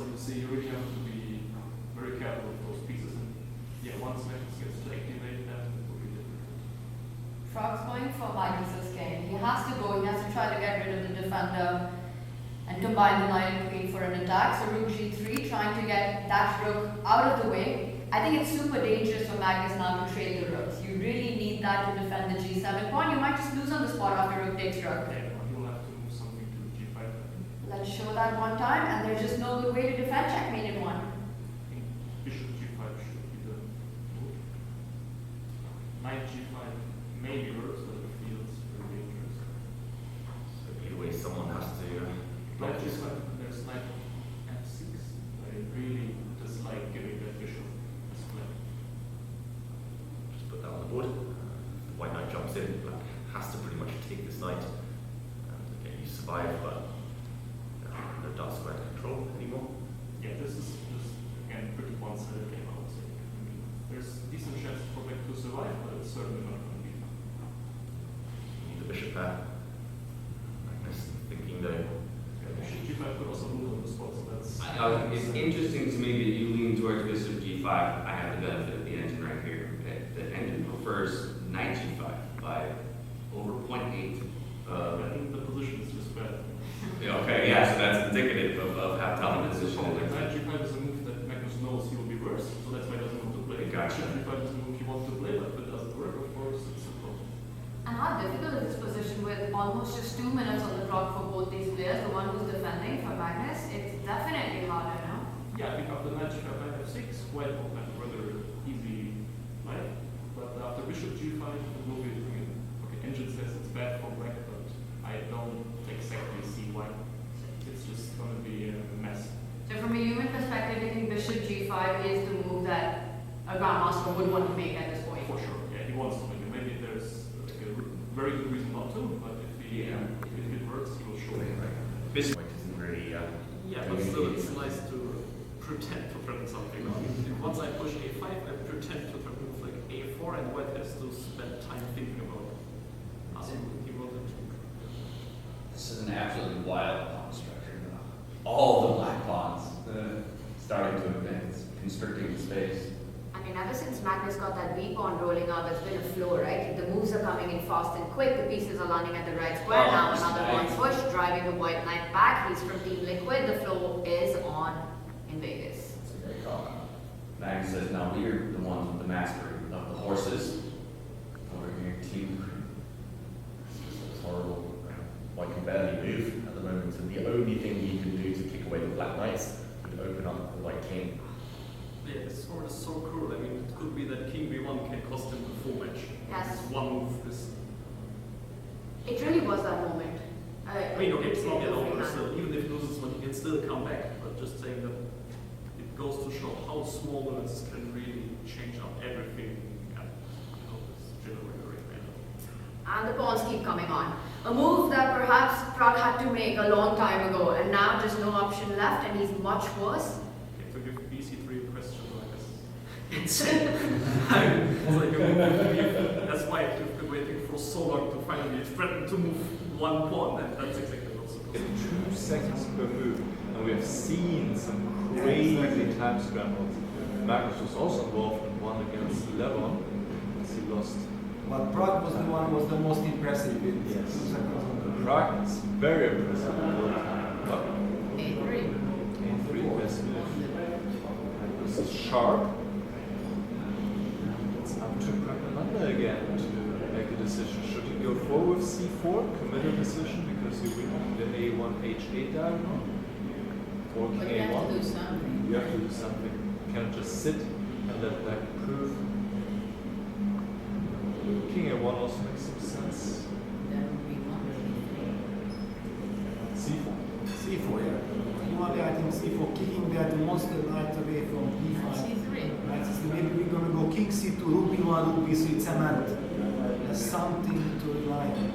like you say, you really have to be very careful with those pieces. And yeah, once Magnus gets to activate them, it will be different. Frog's going for Magnus's king. He has to go, he has to try to get rid of the defender and combine the knight and queen for an attack. So rook g3, trying to get that rook out of the way. I think it's super dangerous for Magnus now to trade the rooks. You really need that to defend the g7 pawn. You might just lose on the spot after rook takes rook. Yeah, you'll have to move something to g5. Let's show that one time, and there's just no good way to defend checkmate in one. I think bishop g5 should be the move. Knight g5 maybe works, but it feels very dangerous. So either way, someone has to block Knight this. g5, there's knight f6. I really dislike giving that bishop a split. Just put that on the board. The white knight jumps in, black has to pretty much take this knight. And again, you survive, but no dark square to control anymore. Yeah, this is just, again, pretty one-sided game, I would say. I mean, there's decent chance for black to survive, but it's certainly not going to be fun. You need the bishop pair. Magnus thinking though. Yeah, bishop g5 could also move on the spot, so that's... It's interesting to me that you lean towards bishop g5. I have the benefit of the engine right here. The engine prefers knight g5 by over 0.8. I think the position is just bad. Okay, yeah, so that's indicative of how tough the position Like is. knight g5 is a move that Magnus knows he will be worse, so that's why he doesn't want to play. Gotcha. Bishop g5 is a move he wants to play, but if it doesn't work, of course, it's a problem. And how difficult is this position with almost just 2 minutes on the clock for both these players? The one who's defending for Magnus, it's definitely harder, no? Yeah, I think after knight g5, knight f6, white will have a rather easy life. But after bishop g5, it will be, I mean, okay, engine says it's bad for black, but I don't exactly see why. It's just going to be a mess. So from a human perspective, I think bishop g5 is the move that a grandmaster would want to make at this point. For sure, yeah, he wants to make it. Maybe there's like a very good reason not to, but if it works, he will show it. Bishop white isn't really. Yeah, but still, it's nice to pretend to threaten something. Once I push a5, I pretend to threaten with like a4, and white has to spend time thinking about he will This is an absolutely wild pawn structure. All the black pawns starting to advance, constricting the space. I mean, ever since Magnus got that B pawn rolling up, it's been a flow, right? The moves are coming in fast and quick. The pieces are landing at the right square. Now another one push, driving the white knight back. He's from Team Liquid. The flow is on in Vegas. It's a great call. Magnus says, now we're the ones with the mastery of the horses. Over here, team. It's horrible. White can barely move at the moment, and the only thing he can do to kick away the black knights would open up the white king. Yeah, this sword is so cruel. I mean, it could be that King B1 can cost him the full match. Yes. This one move is. It really was that moment. I mean, okay, it's not yet over. So even if he loses one, he can still come back. But just saying that it goes to show how small limits can really change up everything. And this generator right now. And the pawns keep coming on. A move that perhaps Prague had to make a long time ago, and now just no option left, and he's much worse. Okay, to give BC3 a question, I guess. It's That's why I've been waiting for so long to finally threaten to move one pawn, and that's exactly what's supposed to In 2 seconds per move, and we have seen some crazy time scrambles. Magnus was also involved in one against Levon, as he lost. But Prague was the one who was the most impressive in Yes. 2 seconds on the Prague is very impressive all the time, but A3. A3 best move. This is sharp. It's up to Pragnananda again to make a decision. Should he go forward with C4, commit a decision because you win the A1 H8 diagonal? Or But King you have A1? to do something. You have to do something. You can't just sit and let black prove. King A1 also makes some sense. That would be one. C4. C4, yeah. Normally, I think C4 kicking that monster knight away from B5. C3. Knight C3. Maybe we're gonna go king C2, rook B1, rook B3, cement. There's something to rely on.